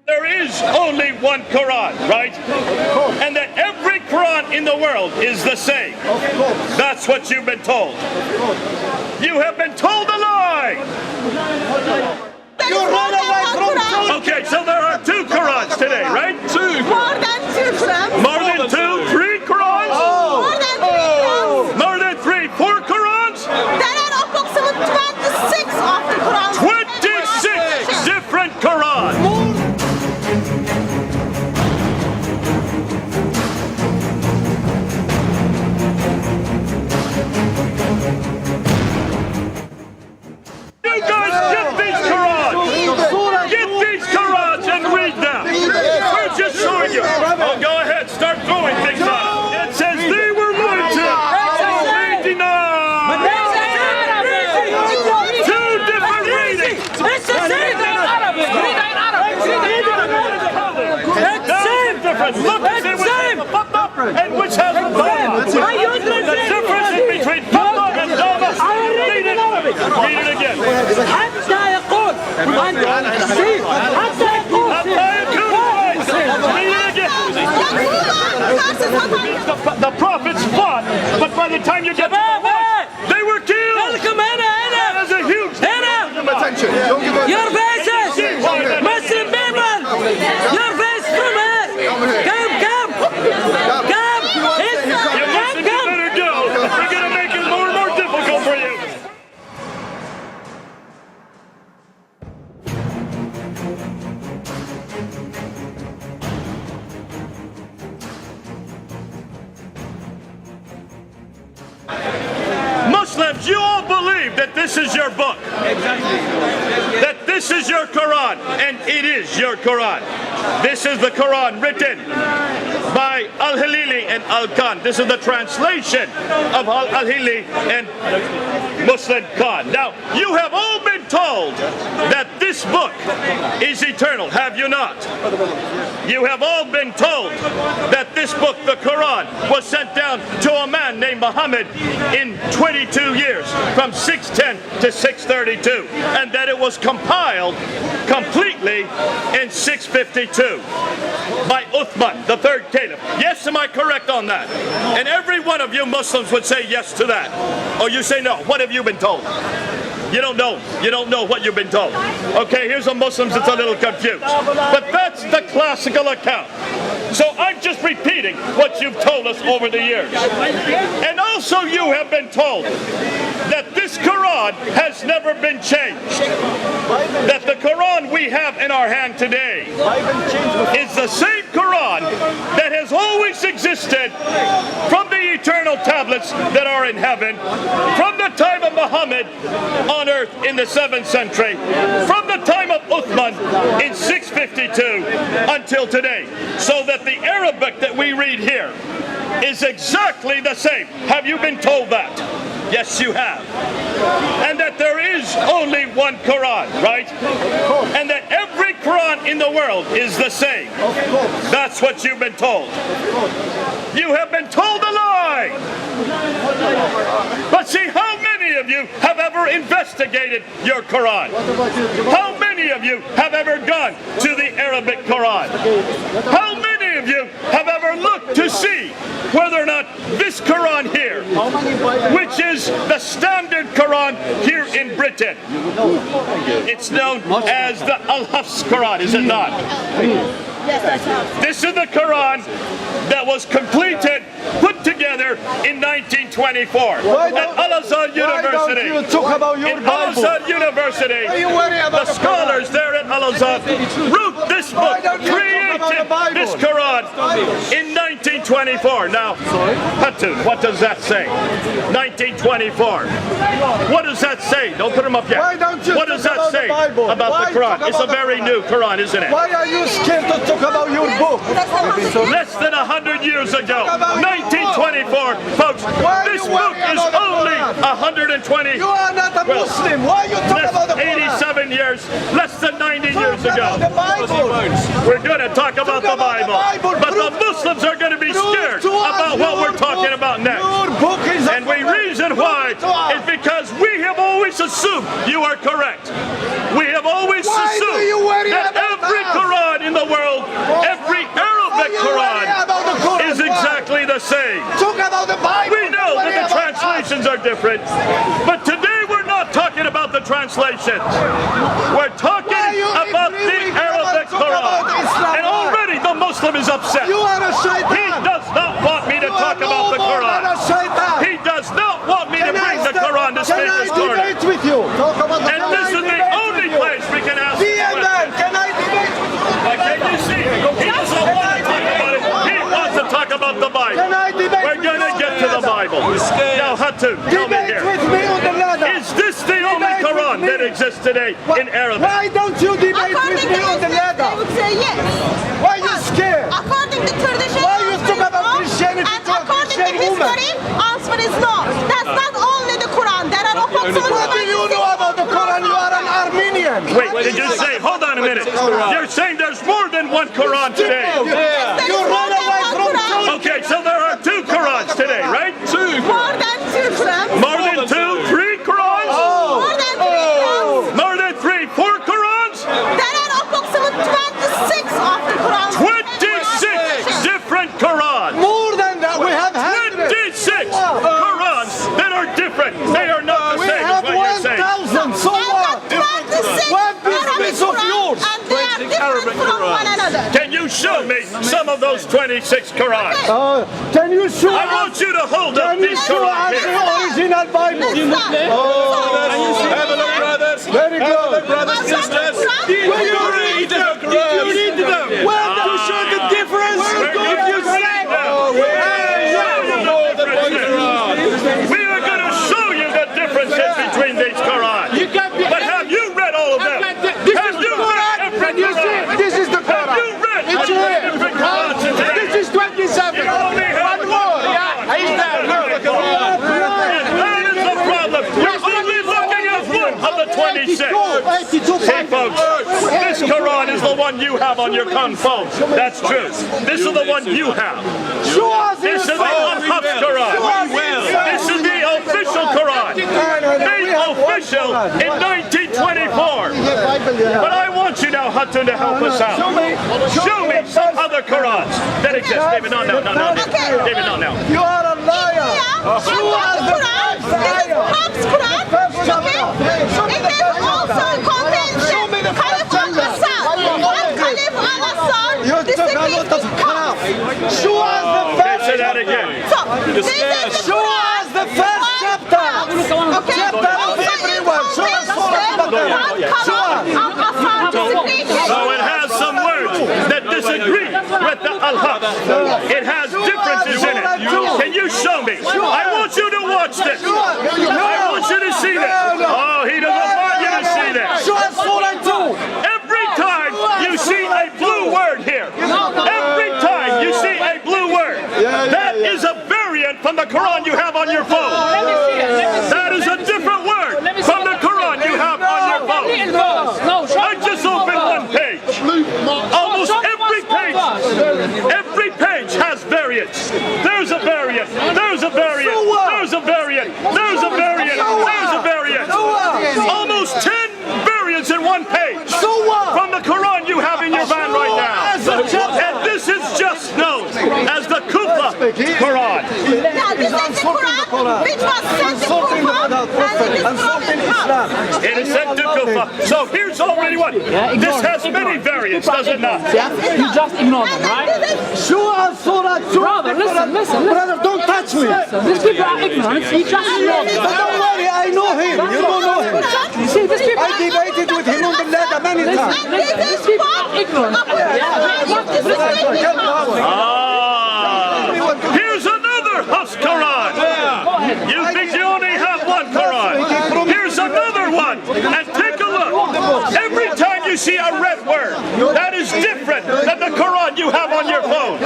There is only one Qur'an, right? And that every Qur'an in the world is the same. That's what you've been told. You have been told a lie. You run away from truth. Okay, so there are two Qur'ans today, right? Two. More than two Qur'ans. More than two? Three Qur'ans? More than three Qur'ans. More than three? Four Qur'ans? There are approximately 26 of the Qur'ans. 26 different Qur'ans. You guys get these Qur'ans! Get these Qur'ans and read them! We're just showing you. Oh, go ahead, start throwing things out. It says they were lied to. 89! Two different readings! It's the same in Arabic! Read in Arabic! It's different. Look at it and which has the Dhamma. The difference is between Dhamma and Dhamma. Read it. Read it again. حتى يقول حتى يقول Read it again. The prophets fought, but by the time you get to the horse, they were killed. That is a huge Attention. Don't give up. Your faces! Muslim people! Your face from here! Come! You better go. We're going to make it more and more difficult for you. Muslims, you all believe that this is your book. Exactly. That this is your Qur'an, and it is your Qur'an. This is the Qur'an written by Al-Hilali and Al-Khan. This is the translation of Al-Hilali and Muslim Khan. Now, you have all been told that this book is eternal, have you not? You have all been told that this book, the Qur'an, was sent down to a man named Muhammad in 22 years, from 610 to 632, and that it was compiled completely in 652 by Uthman, the third caliph. Yes, am I correct on that? And every one of you Muslims would say yes to that. Or you say no. What have you been told? You don't know. You don't know what you've been told. Okay, here's a Muslim that's a little confused. But that's the classical account. So I'm just repeating what you've told us over the years. And also you have been told that this Qur'an has never been changed. That the Qur'an we have in our hand today is the same Qur'an that has always existed from the eternal tablets that are in heaven, from the time of Muhammad on earth in the 7th century, from the time of Uthman in 652 until today. So that the Arabic that we read here is exactly the same. Have you been told that? Yes, you have. And that there is only one Qur'an, right? And that every Qur'an in the world is the same. That's what you've been told. You have been told a lie. But see, how many of you have ever investigated your Qur'an? How many of you have ever gone to the Arabic Qur'an? How many of you have ever looked to see whether or not this Qur'an here, which is the standard Qur'an here in Britain, it's known as the Al-Hafs Qur'an, is it not? Yes, that's right. This is the Qur'an that was completed, put together in 1924 at Al-Azhar University. You talk about your In Bible. Al-Azhar University, Are you worried about the scholars there at Al-Azhar wrote this book, don't you talk about the Bible? created this Qur'an in 1924. Now, Hatun, what does that say? 1924. What does that say? Don't put them up yet. Why don't you What does talk that about the say Bible? about Why the Qur'an? talk It's a about the very Quran? new Qur'an, isn't it? Why are you scared to talk about your book? Less than 100 years ago, 1924, folks, this book is only 120, You are not a well, Muslim. Why you talk about the Quran? 87 years, less than 90 years Talk ago. about the Bible. We're going to talk about the Bible, but the Muslims are going to be scared about what we're talking about next. Your book is And the reason why is because we have always assumed you are correct. We have always Why do you assumed worry that about every us? Qur'an in the the same. Talk about the Bible. We know that the translations are different, but today we're not talking about the translations. We're talking about the Arabic Qur'an. And already the Muslim is upset. You are a shaitan. He does not want me to talk about the Qur'an. He does not want me to bring the Qur'an to Speaker's Corner. Can I debate with you? Talk about the And this is the only place we can ask Be a man. questions. Can I debate with you? Can you see? He doesn't want to talk about it. He wants to talk about the Bible. Can I debate We're with going to you get to the Bible. Now, Hatun, tell me Debate here. with me on the ladder. Is this the only Debate with Quran me. that exists today in Arabic? Why don't you debate According with to me on the Islam, they ladder? would say yes. Why are you scared? According to tradition, Why you answer talk is about no. Christianity And to a according to Christian woman? history, answer is no. That's not only the Quran. There are approximately What do you know about the Quran? You are an Armenian. Wait, did you say, hold on a minute. You're saying there's more than one Quran today. You run away from truth. Okay, so there are two Qurans today, right? More than two Qurans. More than two, three Qurans? More than three Qurans. More than three, four Qurans? There are approximately 26 of the Quran. 26 different Qurans. More than that, we have 26 Qurans that are different. They are not the We same, is have what you're saying. 1,000. So what? 26 What Arabic business of Qurans, yours? and they are different from one another. Can you show me some of those 26 Qurans? Can you show I us? want you to hold up Can you these show Qurans us the here. original Bible? Have a look, brothers. Very good. Brothers, sisters. Will you read them? Did you read them? Well, do you show the difference? Where If did you you say, read them? We are going to show you the differences between these Qurans. But have you read all of them? Have you read every Quran? this is the Have Quran. you read It's every here. different Quran today? This is 27. You only have One more. Yeah, he's there. And that is the problem. You're only looking at one of the 26. See, folks, this Quran is the one you have on your phone. That's true. This is the one you have. Show us This is the unhuffed Quran. This is the official Quran. Made official in 1924. But I want you now, Hatun, to help us out. Show me some other Qurans that exist. David, no. David, no. You are a liar. Show us the Quran. This is Hafs Quran. Okay? It is also contains Caliph al-Assad. Caliph al-Assad. You took a lot of crap. Show us the first. Say that again. So, this is the Show Quran. us the first chapter. Okay? Chapter of everyone. Show us So it has some words that disagree with the Al-Haq. It has differences in it. Can you show me? I want you to watch this. I want you to see this. Oh, he doesn't want you to see this. Show us Surah 2. Every time you see a blue word here, every time you see a blue word, that is a variant from the Quran you have on your phone. That is a different word from the Quran you have on your phone. I just opened one page. Almost every page has variants. There's a variant. There's a variant. There's a variant. There's a variant. There's a variant. Almost 10 variants in one page from the Quran you have in your van right now. And this is just known as the Kufa Quran. Now, this is the Quran which was sent to Kufa and It is sent to Kufa. So here's already one. This has many variants, does it not? You just ignore them, right? Show us Surah 2. Brother, listen. Brother, don't touch me. These people are ignorant. You just ignore them. But don't worry, I know him. You don't know him. You see, these people I debated with him on the ladder many times. These people are ignorant. Here's another Hafs Quran. You think you only have one Quran. Here's another one. And take a look. Every time you see a red word, that is different than the Quran you have on your phone.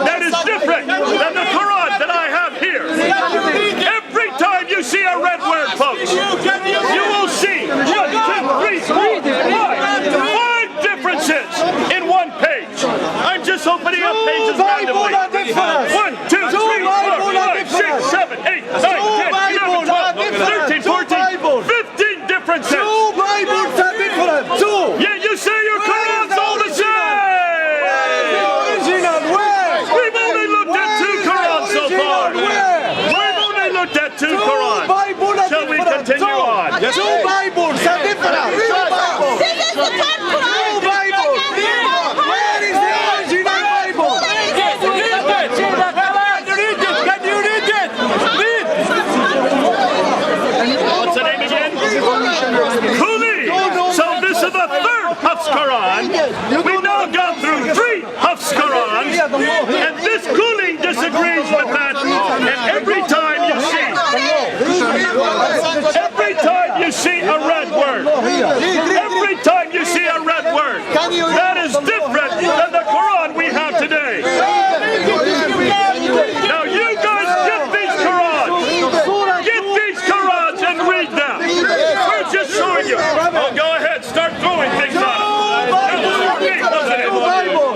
That is different than the Quran that I have here. Every time you see a red word, folks, you will see 1, 2, 3, 4, 5 differences in one page. I'm just opening up pages randomly. 1, 2, 3, 4, 5, 6, 7, 8, 9, 10, 11, 12, 13, 14, 15 differences. Two Bibles are different. Two. Yeah, you say your Quran's all the same. Original. Where? We've only looked at 2 Qurans so Quran. We've now gone through 3 Hafs Qurans, and this cooling disagrees with that. And every time you see a red word, every time you see a red word, that is different than the Quran we have today. Now you guys get these Qurans and read them. We're just showing you. Oh, go ahead, start throwing things at them.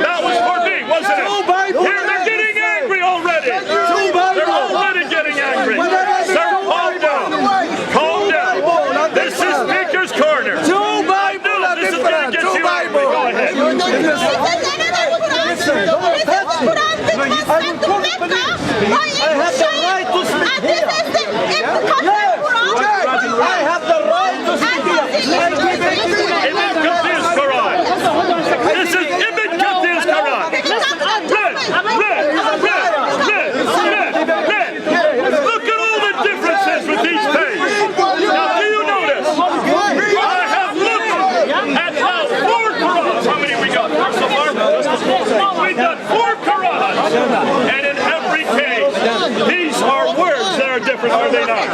That was for me, wasn't it? Here, they're getting angry already. They're already getting angry. Sir, calm down. Calm down. This is Speaker's Corner. I know this is going to get you angry. Go ahead. I have the right to speak. Ibn Kathir's Quran. This is Ibn Kathir's Quran. Read. Look at all the differences with these pages. Now, do you notice? I have looked at now 4 Qurans. How many we got? So far? We've done 4 Qurans. And in every case, these are words that are different, are they not?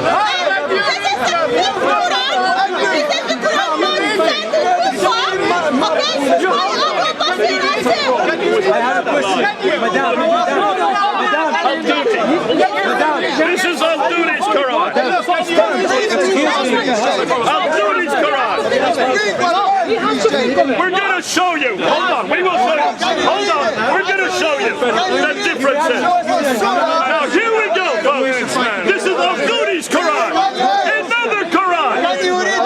This is Al-Duni's Quran. Al-Duni's Quran. We're going to show you. Hold on. We will show you. Hold on. We're going to show you the differences. Now, here we go, folks. This is Al-Duni's Quran. Another Quran.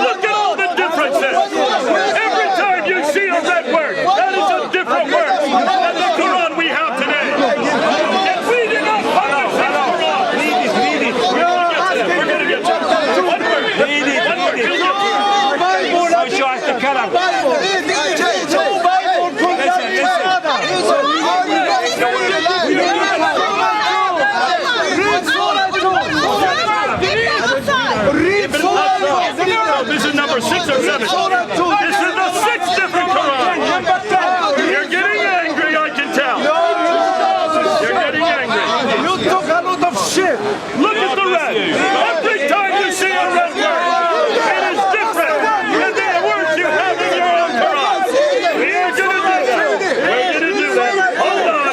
Look at all the differences. Every time you see a red word, that is a different word than the Quran we have today. And we did not publish this Quran. We're going to get to it. One word. This is number 6 or 7. This is the 6th different Quran. You're getting angry, I can tell. You're getting angry. You took a lot of shit. Look at the red. Every time you see a red word, it is different than the words you have in your own Quran. We're going to do that. We're going to do that. Hold on.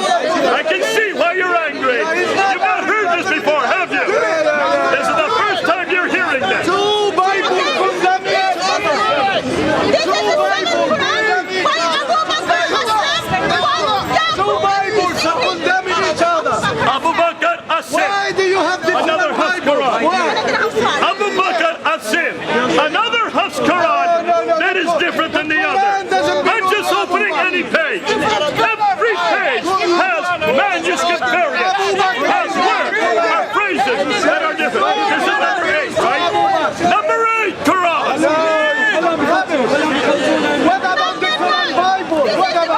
I can see why you're angry. You've not heard this before, have you? This is the first time you're hearing this. Abu Bakr Asim. Why do you have this Another Hafs Quran. Abu Bakr Asim. Another Hafs Quran that is different than the other. I'm just opening any page. Every page has manuscript variants, has words, or phrases that are different. This is number 8, right? Number 8 Quran. What about the Quran Bible? What about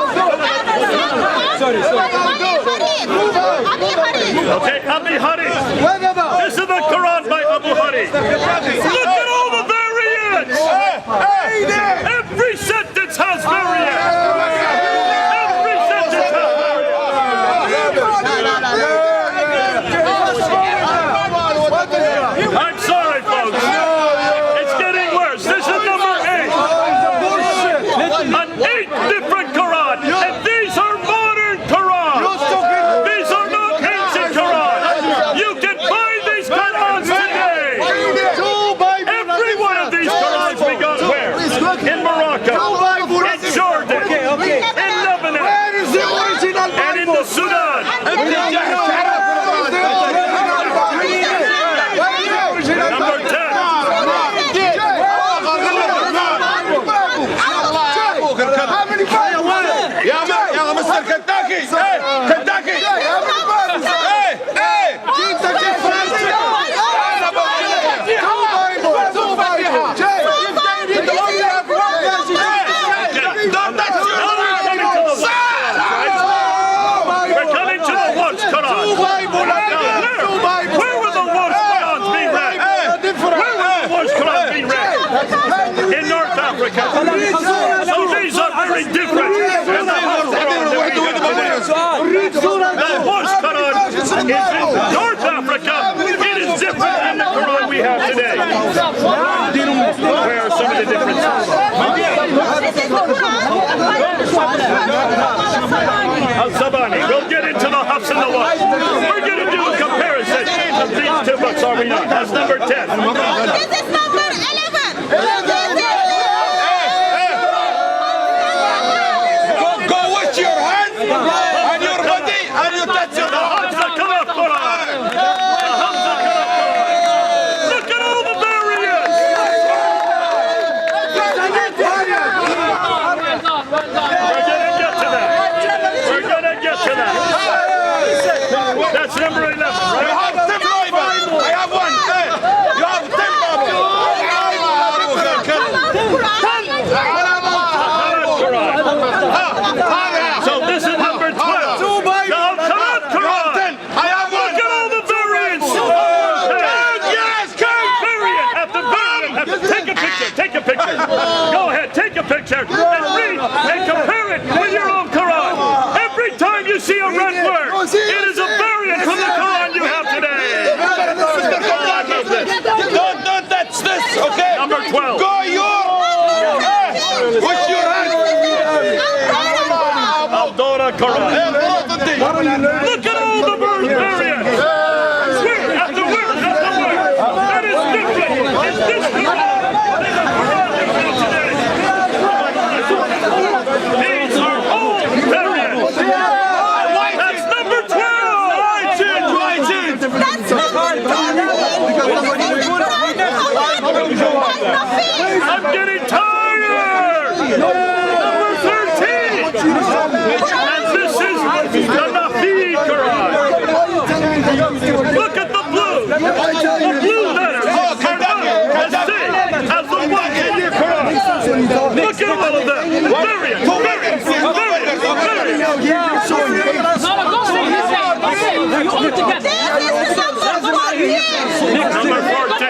Okay, Abi Hadith. What about? This is the Quran by Abu Hadith. Look at all the variants. Every sentence has variants. Every sentence has variants. I'm sorry, folks. It's getting worse. This is number 8. An 8 different Quran. And these are modern Quran. These are not ancient Quran. You can buy we have today. Where are some of the differences? This is the Quran. Al-Sabani, we'll get into the Hafs and the Waqf. We're going to do a comparison of these two books, are we not? That's number 10. This is number 11. Go wash your hands and your body and you touch your heart. Look at all the variants! We're gonna get to that. We're gonna get to that. That's number 11, I right? have 10 Bible. I have one. Hey, you have 10 Bible. So this is number 12. Quran. I have one. Look at all the variants. Yes, Variant. Take a picture. Take a picture. Go ahead. Take a picture and read and compare it with your own Quran. Every time you see a red word, it is a variant from the Quran you have today. Don't touch this, okay? Number 12. Go your. Wash your hands. Al-Dora Quran. Look at all the word variants. Word after word after word. That is different. It's this Quran. There's a Quran you have today. These are all variants. That's number 12. That's number 12. I'm getting tired. Number 13. And this is the Nafi Quran. Look at the blue. The blue letters are not as same as the ones in your Quran. Look at all of them. Variant. Number 14.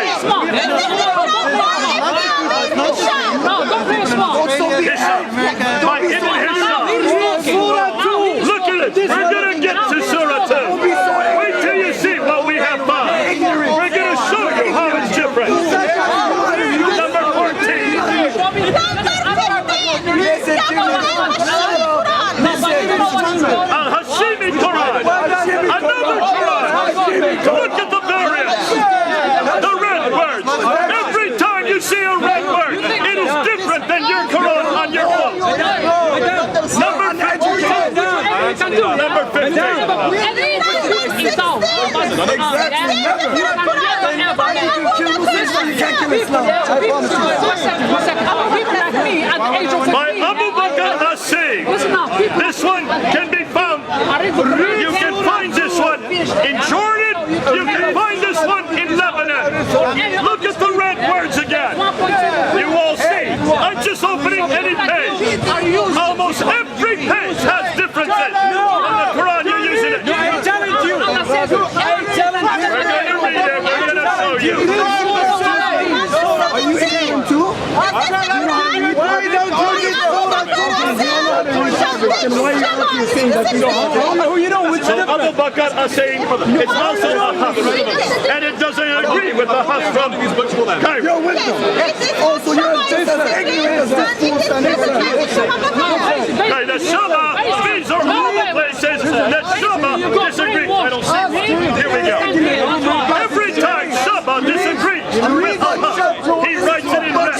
By Ibn Hisham. Look at it. We're going to get to Surah 2. Wait till you see what we have found. We're going to show you how it's different. Number 14. Al-Hashimi Quran. Another Quran. Look at the variants. The red words. Every time you see a red word, it is different than your Quran on your book. Number 15. Number 15. By Abu Bakr Hassim. This one can be found. You can find this one in Jordan. You can find this one in Lebanon. Look at the red words again. You all see. I'm just opening any page. Almost every page has differences. In the Quran, you're using it. I challenge you. We're going to read it. We're going to show you. Are you able to? Why don't you just So Abu Bakr are saying it's also a Hafs, and it doesn't agree with the Hafs from Cairo. Your wisdom. Also, you're just as ignorant as this fool standing there. Okay, the Shama, these are all the places that Shama disagrees. I don't see one. Here we go. Every time Shama disagrees with a Hafs, he writes it in red.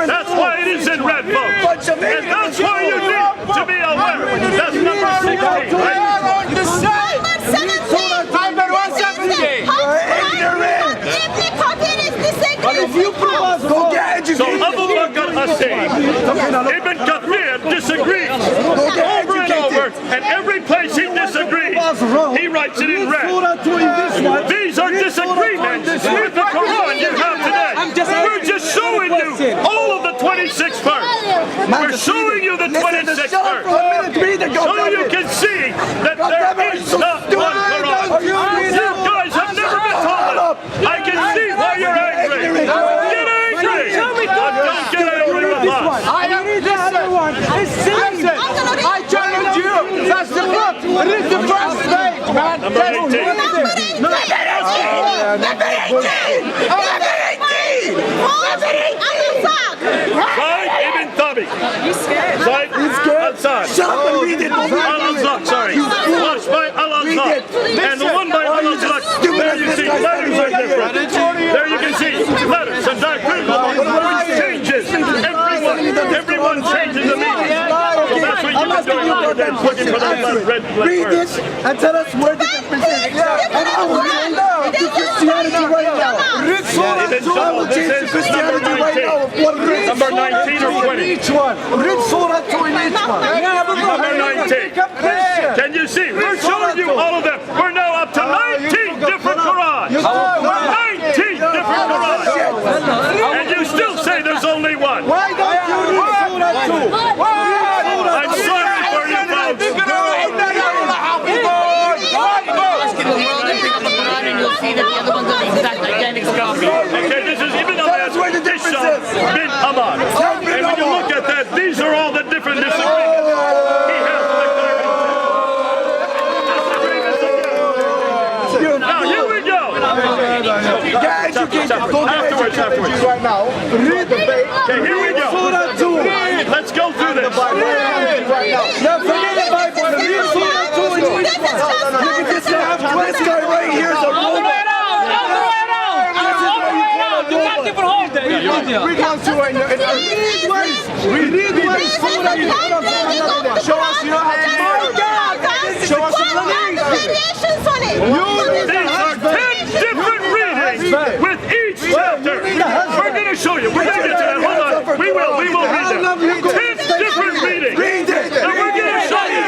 That's why it is in red, folks. And that's why you need to be aware. That's number 16, right? If you prove us, go get educated. So Abu Bakr Hassim, Ibn Kathir disagrees over and over, and every place he disagrees, he writes it in red. These are disagreements with the Quran you have today. We're just showing you all of the 26 verse. We're showing you the 26 verse. So you can see that there is not one Quran. You guys have never been told it. I can see why you're angry. Get angry. But don't get angry with us. I need the other one. I challenge you. That's the book. Read the first page, man. Number 18. Number 18. going on with that? Looking for that red Read words. this and tell us where the difference is. And I will read to Christianity right now. Read Surah 2. I will change to Christianity right now. Number 19 or 20? Each one. Read Surah 2 in each one. Number 19. Can you see? We're showing you all of them. We're now up to 19 different Qur'ans. 19 different Qur'ans. And you still say there's only one. Why don't you read Surah 2? I'm sorry for you folks. Okay, this is Ibn Ahmad, Hisham bin Ahmad. And when you look at that, these are all the different disagreements. He has like now, here we go. Afterwards. Right now. Read the Bible. Okay, here we go. Surah 2. Let's go through this. Now forget the Bible. Read Surah 2 in each one. Look at this guy. This guy right here is a robot. Read one, two, and read once. Read once. Show us your hand. Show us your hand. These are 10 different readings with each chapter. We're going to show you. We're going to get to that. Hold on. We will read them. 10 different readings. Read it. And we're going to show you.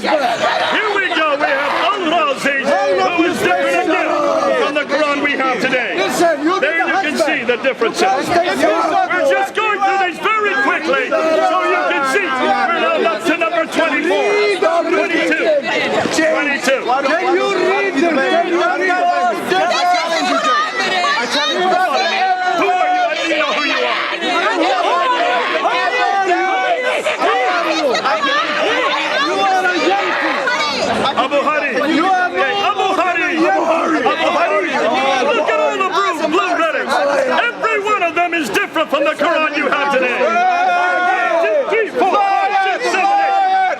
Here we go. We have Al-Razi, who is different again from the Quran we have today. There you can see the differences. We're just going through these very quickly so you can see. We're now up to number 24, 22, 22. Can you read them? Can you read them? Who are you? I don't even know who you are. Abu Hari. Abu Hari. Look at all the blue letters. Every one of them is different from the Quran you have today. 1, 2, 3, 4, 5, 6, 7, 8.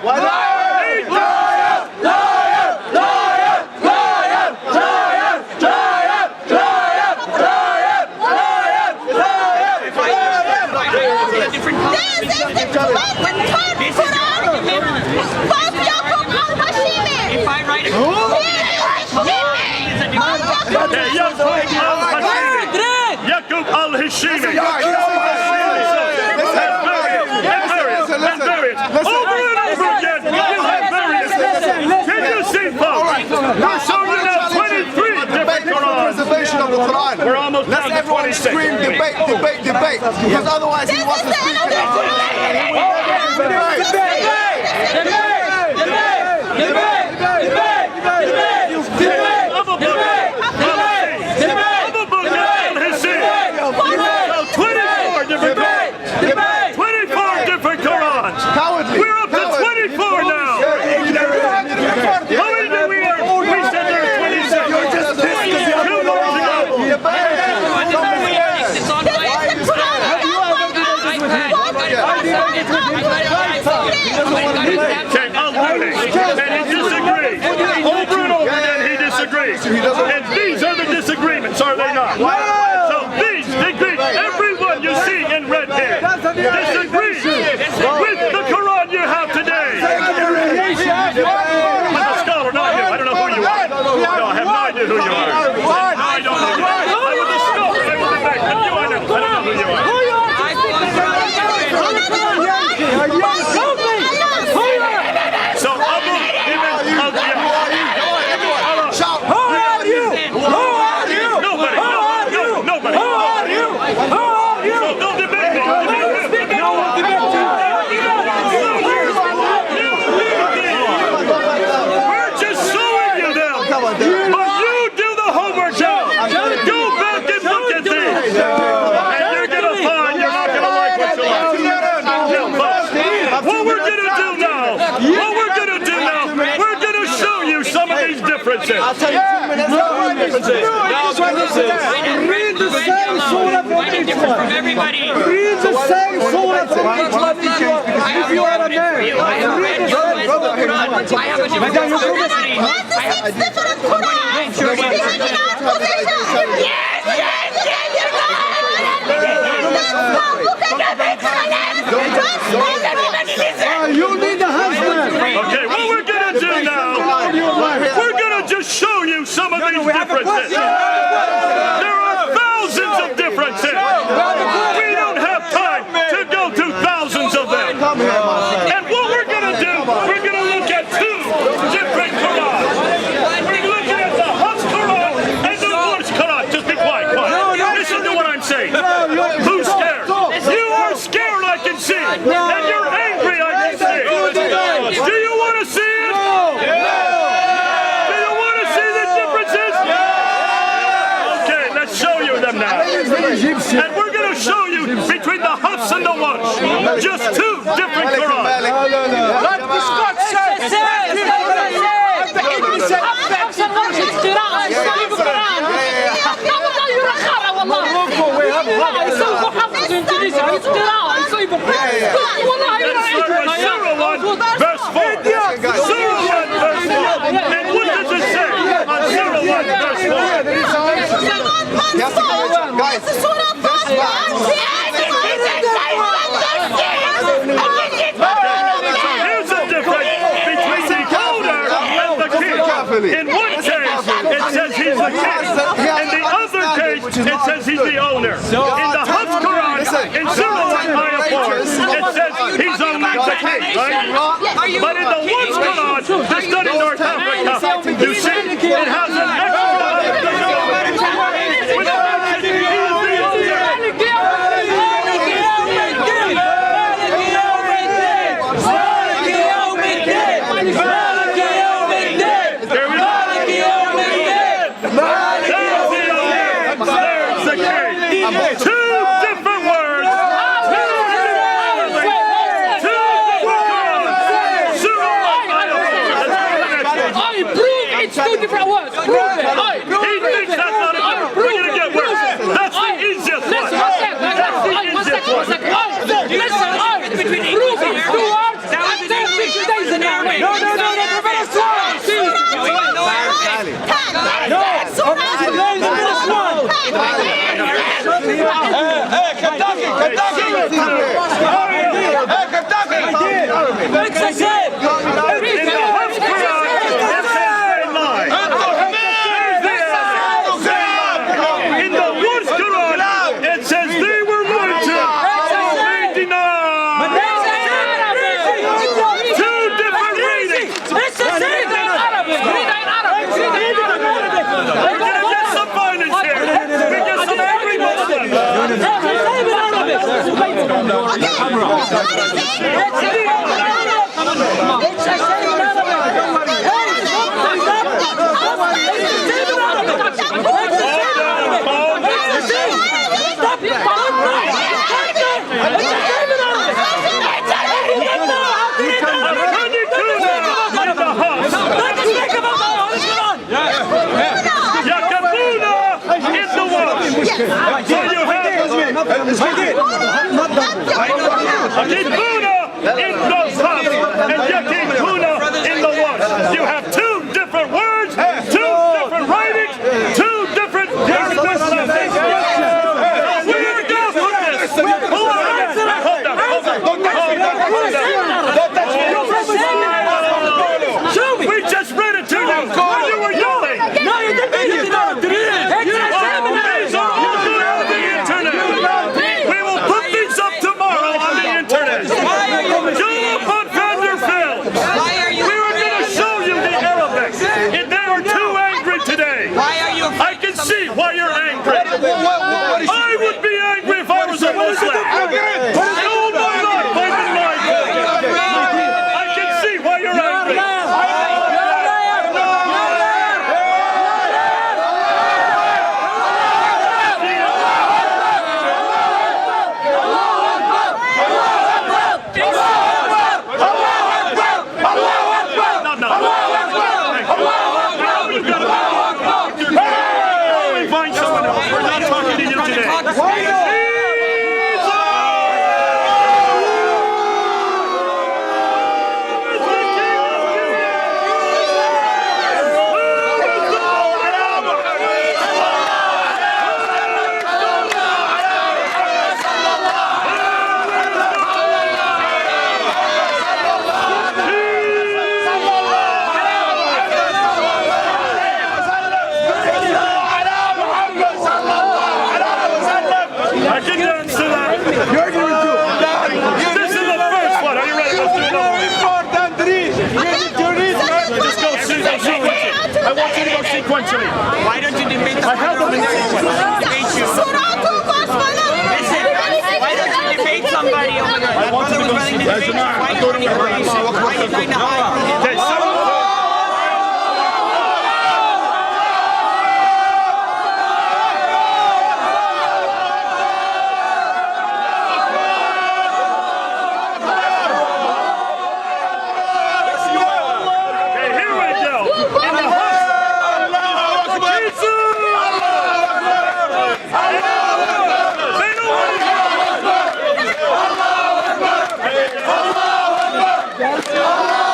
8. Yaqub al-Hashimi. And various. Over and over again, you have various. Can you see, folks? We're showing you now 23 different Qur'ans. We're almost down to 26. Scream debate. Because otherwise he wants to speak. Okay, al-Hadi, and he disagrees. Over and over again, he disagrees. And these are the disagreements, are they not? So these disagrees. Everyone you see in red here disagrees with the Quran you have today. I'm a scholar, not you. I don't know who you are. No, I have no idea who you are. I don't know who you are. I was a scholar. I was a man. And you, I don't know who you are. So Abu Ibn Who are you? Who are you? Nobody. Nobody. Who are you? Who are you? So don't debate me. No one debate. differences. I'll tell you 2 minutes. No differences. Read the same surah from each one. From everybody. Read the same surah from each one. If you are a man, read the same I have a different from everybody. That's the 6 different Qur'ans. This is in our position. Yes, yes, yes, you're you need a husband. Okay, what we're gonna do now, we're gonna just show you some of these differences. There are thousands of differences. We don't have time to go through thousands of them. And what we're gonna do, we're gonna look at 2 different Qur'ans. We're looking at the Hafs Qur'an and the Warsh Qur'an. Just be quiet, quiet. Listen to what I'm saying. Who's scared? You are scared, I can see. And you're angry, I can see. Do you want to see it? Do you want to see the differences? Okay, let's show you them now. And we're going to show you between the Hafs and the Warsh. Just 2 different Qur'ans. Like the Scott said. Surah 1, verse 4. Surah 1, verse 4. And what does it say on Surah 1, verse 4? Guys, Here's the difference between the owner and the king. In one case, it says he's the king. In the other case, it says he's the owner. In the Hafs Qur'an, in Surah 1, ayah 4, it says he's only the king, right? But in the Warsh Qur'an, that's done in North Africa, you see, it has an different words. Prove it. He thinks that's not enough. We're going to get worse. That's the easiest one. That's the easiest one. Listen, prove it. 2 words. And then 60 days in Arabic. No. Buddha in the sequentially. Why don't you debate I have them in sequence. Surah 2 verse 1. Listen, why don't you debate somebody over there? My brother was running the debate. Why don't you debate? Why are you trying to hide from him? Okay, so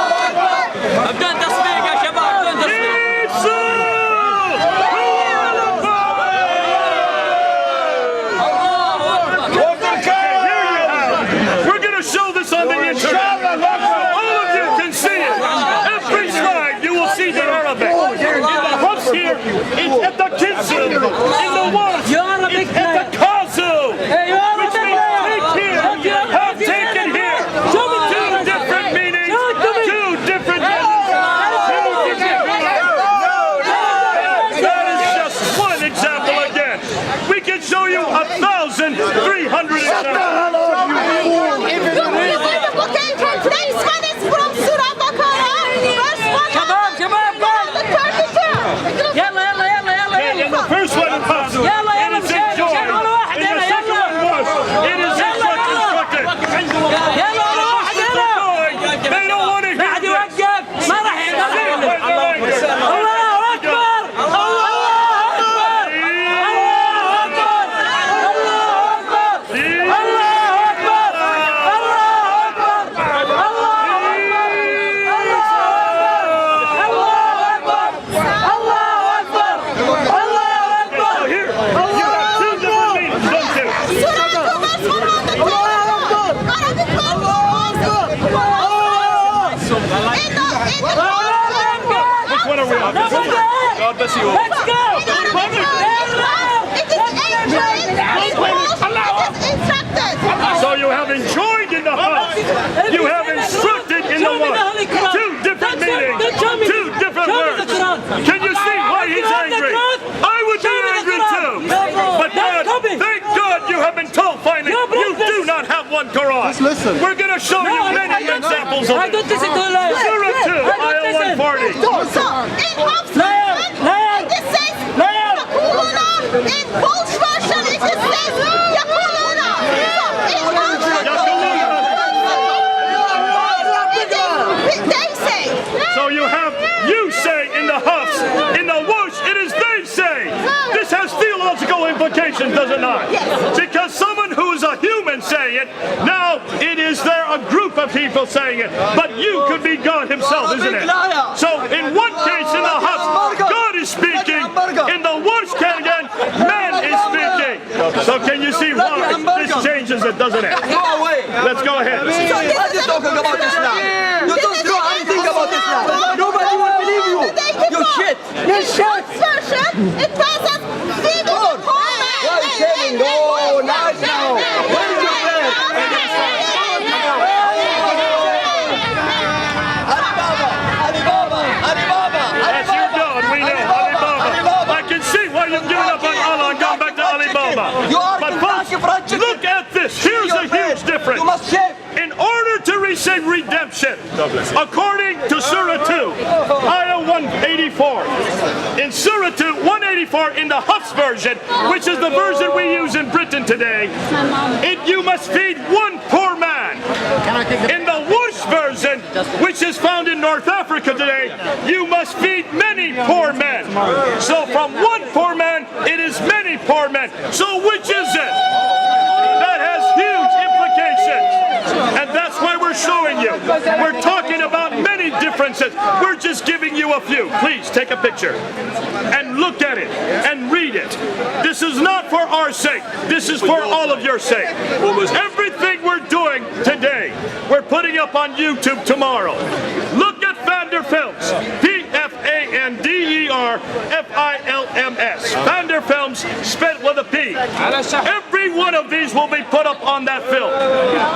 بدون تصفيق يا شباب بدون تصفيق. we're going to show this on the internet. All of you can see it. Every slide you will see the Arabic. In the hubs here, it's at the kitchen. In the walls, it's at the kazu. Which means take here, have taken here. Two different meanings, two different meanings. That is just one example again. We can show you 1,300 examples. This one is from Surah Baqarah, verse 1. شباب شباب يلا يلا يلا يلا In يلا the first one, it was, يلا it يلا is مشان enjoyed. مشان ولا واحد In the يلا second يلا one was, it is instructed. يلا ولا واحد يلا They don't want to ما hear حد this. يوقف ما راح يقدر الله أكبر الله أكبر God bless you all. Let's go! So you have enjoyed in the house. You have instructed in the one. Two different meanings. Two different words. Can you see why he's angry? I would be angry too. But God, thank God you have been told finally you do not have one Qur'an. Listen. We're going to show you many examples of I it. don't listen to lies. Surah 2, ayah 140. In both versions, it just says Yakuluna. They say. So you say in the Hafs, in the Whoosh, it is they say. This has theological implications, does it not? Because someone who is a human saying it, now it is there a group of people saying it. But you could be God himself, isn't it? So in one case in the Hafs, God is speaking. In the Whoosh again, man is speaking. So can you see why this changes it, doesn't it? Go away. Let's go ahead. What are you talking about Islam? You don't know anything about Islam. Nobody will believe you. You shit. You shit. It passes feeding the poor man. What is saying? No, not now. What is your plan? Alibaba. That's you done, we know. Alibaba. I can see why you've given up on Allah and gone back to Alibaba. You are But folks, look at this. Here's a huge difference. You must shave. In order to receive redemption, according to Surah 2, Ayah 184, in Surah 2, 184 in the Hafs version, which is the version we use in Britain today, you must feed one poor man. In the Whoosh version, which is found in North Africa today, you must feed many poor men. So from one poor man, it is many poor men. So which is it? That has huge implications. And that's why we're showing you. We're talking about many differences. We're just giving you a few. Please take a picture and look at it and read it. This is not for our sake. This is for all of your sake. Everything we're doing today, we're putting up on YouTube tomorrow. Look at Vander Films. P-F-A-N-D-E-R-F-I-L-M-S. Vander Films spelled with a P. Every one of these will be put up on that film.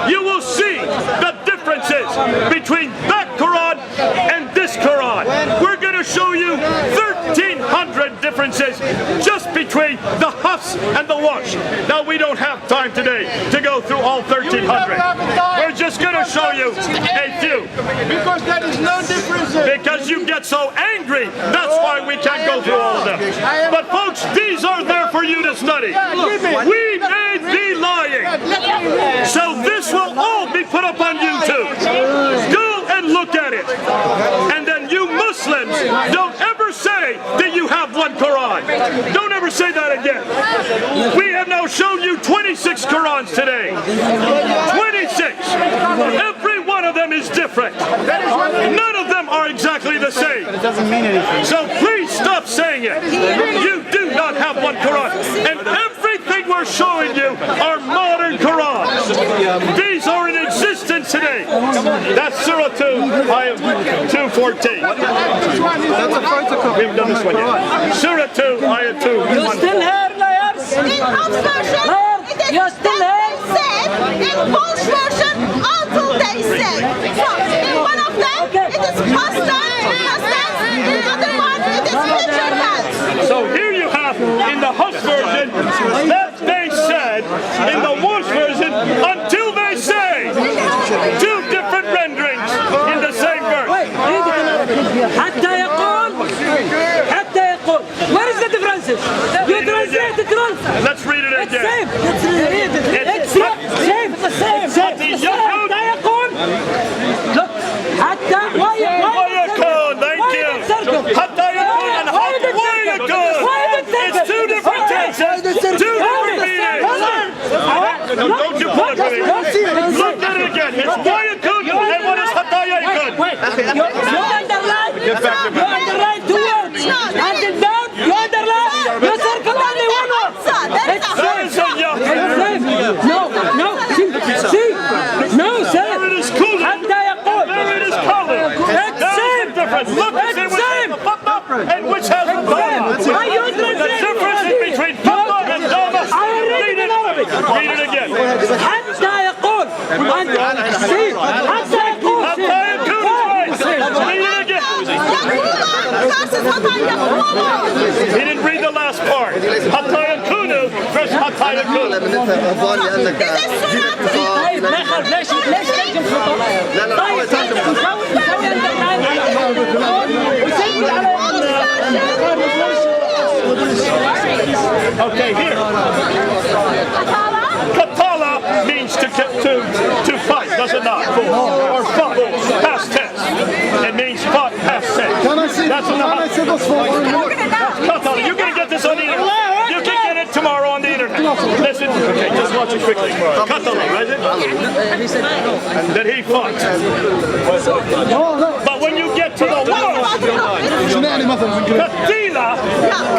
You will see the differences between that Qur'an and this Qur'an. We're going to show you 1,300 and the wash. Now, we don't have time today to go through all 1,300. We're just going to show you a few. Because there is no difference. Because you get so angry, that's why we can't go through all of them. But folks, these are there for you to study. We may be lying. So this will all be put up on YouTube. Go and look at it. And then you Muslims, don't ever say that you have one Qur'an. Don't ever say that again. We have now shown you 26 Qur'ans today. 26. Every one of them is different. None of them are exactly the same. It doesn't mean anything. So please stop saying it. You do not have one Qur'an. And everything we're showing you are modern Qur'ans. These are in existence today. That's Surah 2, Ayah 2:14. That's a photocopy. We haven't done this one yet. Surah 2, Ayah 2. You still here, liars? In House version, it is You're still here? said. In Polish version, until they say. So in one of them, it is past tense. In another one, it is future tense. So here you have in the Hus version that they said, in the Warsh version, until they say. Two different renderings in the same verse. حتى يقول where is the differences? You translate it wrong. Let's read it It's again. same. It's same. It's the same. حتى يقول. Look. حتى why Wayakun, thank you. Hatta yakun and wayakun. It's two different tenses, two different meanings. Don't you put it with me. Look at it again. It's wayakun and what is hatta yakun? Wait. You underline. You underline two words. Until now, you underline. You circle only one word. It's same. No. See. No, sir. There it is cool. حتى يقول. There it is colored. It's same. Look at it and which has the dhamma. The difference is between dhamma and dhamma. Read it again. حتى يقول. See. حتى يقول. Hatta yakun is right. Read it again. He didn't read the last part. Hatta yakunu versus hatta yakun. طيب ما يخالف ليش ترجم خطأ؟ طيب Okay, here. Katala means to fight, does it not? Or fought, past tense. It means fought, past tense. That's in the Katala. You're going to get this on the internet. You can get it tomorrow on the internet. Listen, okay, just watch it quickly. Katala, right? That he fought. But when you get to the war,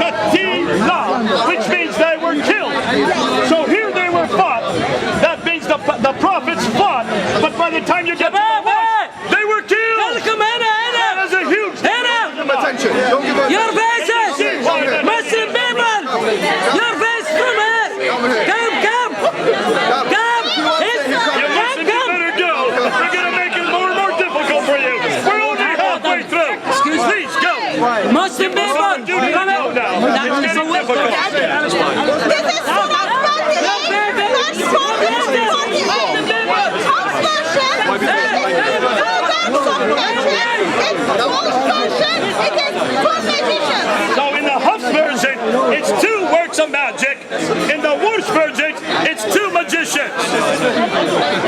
Katila, which means they were killed. So here they were fought. That means the prophets fought. But by the time you get to the war, they were killed. That is a huge Attention. Don't give up. Your faces! Muslim people! Your face from here! Come! You better go. We're going to make it more and more difficult for you. We're only halfway through. Please go. Muslim people! You need to go now. It's getting difficult. This is Surah 48, verse 48. House version, So in the Hafs version, it's two works of magic. In the Warsh version, it's two magicians.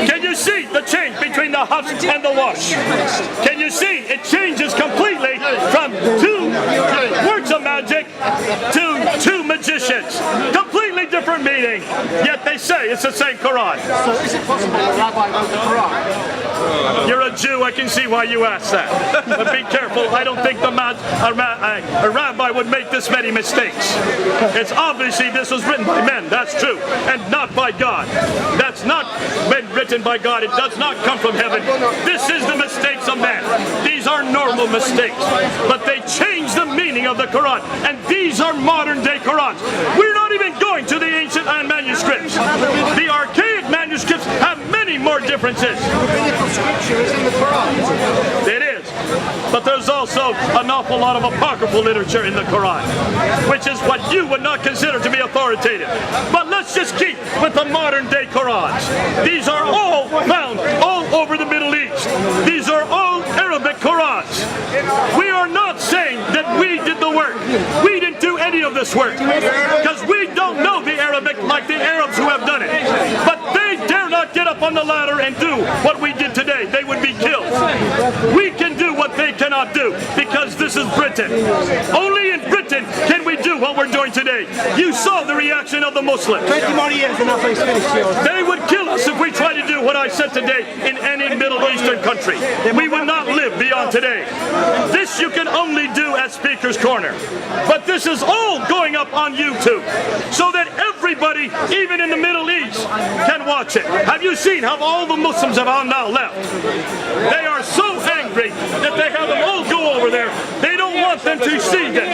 Can you see the change between the Hafs and the Warsh? Can you see it changes completely from two works of magic to two magicians? Completely different meaning. Yet they say it's the same Quran. So is it possible a rabbi wrote the Quran? You're a Jew, I can see why you asked that. But be careful, I don't think a rabbi would make this many mistakes. It's obviously this was written by men, that's true, and not by God. That's not been written by God, it does not come from heaven. This is the mistakes of men. These are normal mistakes, but they change the meaning of the Quran, and these are modern day Qurans. We're not even going to the ancient manuscripts. The archaic manuscripts have many more differences. Scripture is in the Quran. It is. But there's also an awful lot of apocryphal literature in the Quran, which is what you would not consider to be authoritative. But let's just keep with the modern day Qurans. These are all found all over the Middle East. These are all Arabic Qurans. We are not saying that we did the work. We didn't do any of this work because we don't know the Arabic like the Arabs who have done it. But they dare not get up on the ladder and do what we did today. They would be killed. We can do what they cannot do because this is Britain. Only in Britain can we do what we're doing today. You saw the reaction of the Muslims. 20 more years and after it's finished, yours. They would kill us if we tried to do what I said today in any Middle Eastern country. We would not live beyond today. This you can only do at Speaker's Corner. But this is all going up on YouTube so that everybody, even in the Middle East, can watch it. Have you seen how all the Muslims have now left? They are so angry that they have them all go over there. They don't want them to see this.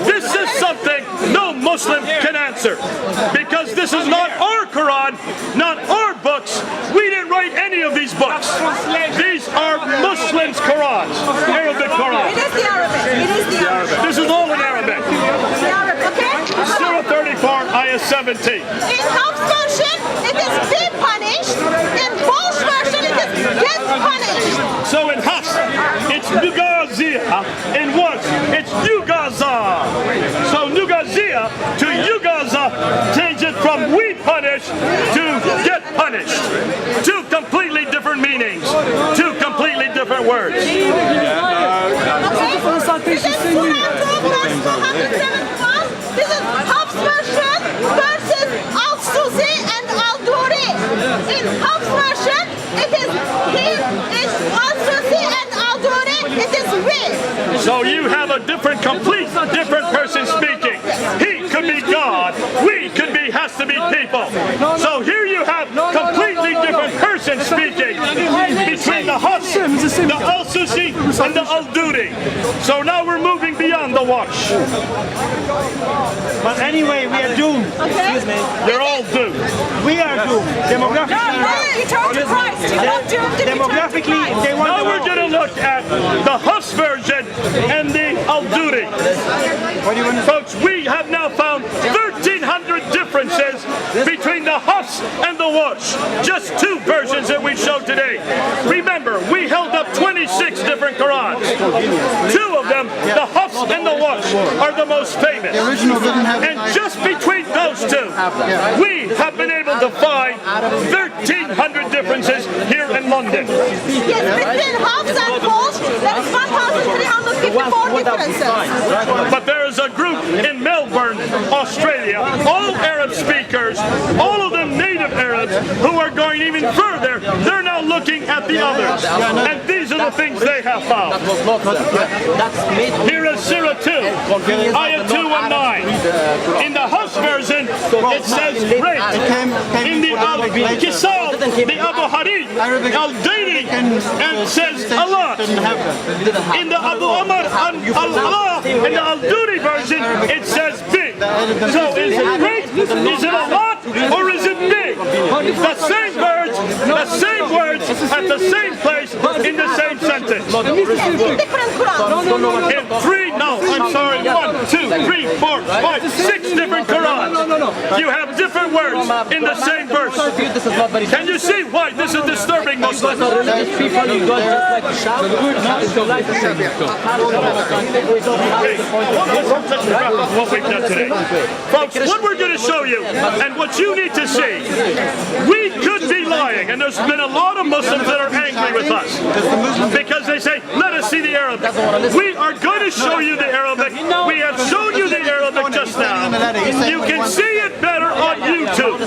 This is something no Muslim can answer because this is not our Quran, not our books. We didn't write any of these books. These are Muslims' Qurans, Arabic Qurans. It is the Arabic. It is the Arabic. This is all in Arabic. The Arabic, okay? Surah 34, Ayah 17. In Hafs version, it is be punished. In Walsh version, it is get punished. So in Hafs, it's Nugazia. In Warsh, it's Nugaza. So Nugazia to Yugaza changes from we punish to get punished. Two completely different meanings. Two completely different words. Okay? This is Surah 2, verse 471. This is Hafs version versus Al-Susi and Al-Duri. In Hafs version, it is he, is Al-Susi and Al-Duri, it is we. So you have a complete different person speaking. He could be God. We could be, has to be people. So here you have completely different persons speaking between the Hafs, the Al-Susi, and the Al-Duri. So now we're moving beyond the watch. But anyway, we are doomed. Excuse me. You're all doomed. We are doomed. Demographically. You turn to Christ. You're not doomed if you turn to Demographically, Christ. they want Now we're going to look at the Hafs version and the Al-Duri. What do you want to say? Folks, we have now found 1,300 differences between the Hafs and the Warsh. Just two versions that we showed today. Remember, we held up 26 different Qurans. Two of them, the Hafs and the Warsh, are the most famous. And just between those two, we have been able to find 1,300 differences here in London. Yes, between Hafs and Walsh, there is 1,354 differences. But there is a group in Melbourne, Australia, all Arab speakers, all of them native Arabs, who are going even further. They're now looking at the others. And these are the things they have found. Here is Surah 2, Ayah 2 and 9. In the Hafs version, it says great. In the Al-Kisal, the Abu Harid, Al-Dini, and says a lot. In the Abu Umar, Allah, in the Al-Duri version, it says big. So is it great? Is it a lot? Or is it big? The same words at the same place in the same sentence. Different Qur'an. In three, no, I'm sorry, 1, 2, 3, 4, 5, 6 different Qur'ans. You have different words in the same verse. Can you see why this is disturbing Muslims? What we've done today. Folks, what we're going to show you and what you need to see, we could be lying, and there's been a lot of Muslims that are angry with us because they say, let us see the Arabic. We are going to show you the Arabic. We have shown you the Arabic just now. You can see it better on YouTube.